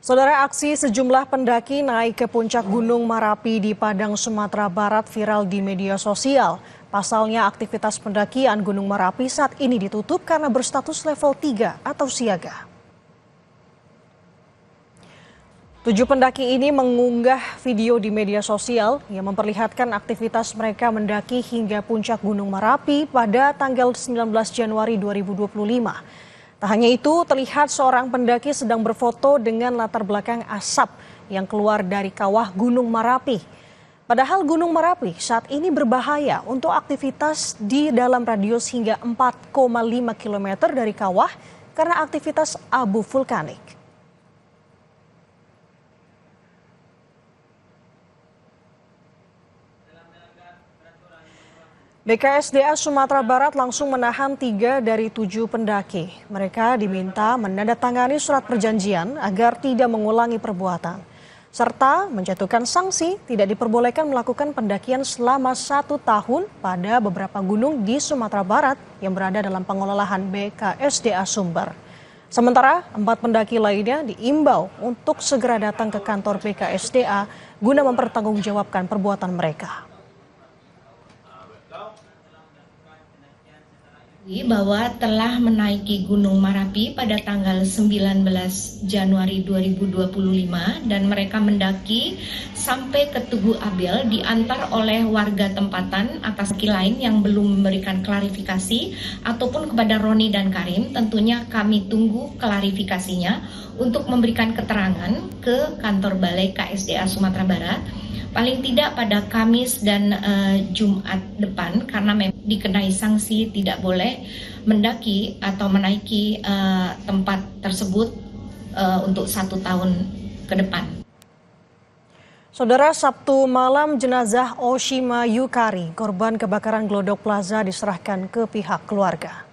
Saudara, aksi sejumlah pendaki naik ke puncak Gunung Marapi di Padang, Sumatera Barat viral di media sosial. Pasalnya aktivitas pendakian Gunung Marapi saat ini ditutup karena berstatus level 3 atau siaga. 7 pendaki ini mengunggah video di media sosial yang memperlihatkan aktivitas mereka mendaki hingga puncak Gunung Marapi pada tanggal 19 Januari 2025. Tak hanya itu, terlihat seorang pendaki sedang berfoto dengan latar belakang asap yang keluar dari kawah Gunung Marapi. Padahal Gunung Marapi saat ini berbahaya untuk aktivitas di dalam radius hingga 4,5 km dari kawah karena aktivitas abu vulkanik. BKSDA Sumatera Barat langsung menahan 3 dari 7 pendaki. Mereka diminta menandatangani surat perjanjian agar tidak mengulangi perbuatan, serta menjatuhkan sanksi tidak diperbolehkan melakukan pendakian selama 1 tahun pada beberapa gunung di Sumatera Barat yang berada dalam pengelolaan BKSDA Sumber. Sementara 4 pendaki lainnya diimbau untuk segera datang ke kantor BKSDA guna mempertanggungjawabkan perbuatan mereka. Bahwa telah menaiki Gunung Marapi pada tanggal 19 Januari 2025 dan mereka mendaki sampai ke Tugu Abel diantar oleh warga tempatan atas lain yang belum memberikan klarifikasi ataupun kepada Roni dan Karim. Tentunya kami tunggu klarifikasinya untuk memberikan keterangan ke kantor Balai KSDA Sumatera Barat paling tidak pada Kamis dan Jumat depan, karena memang dikenai sanksi tidak boleh mendaki atau menaiki tempat tersebut untuk 1 tahun ke depan. Saudara, Sabtu malam jenazah Oshima Yukari, korban kebakaran Glodok Plaza, diserahkan ke pihak keluarga.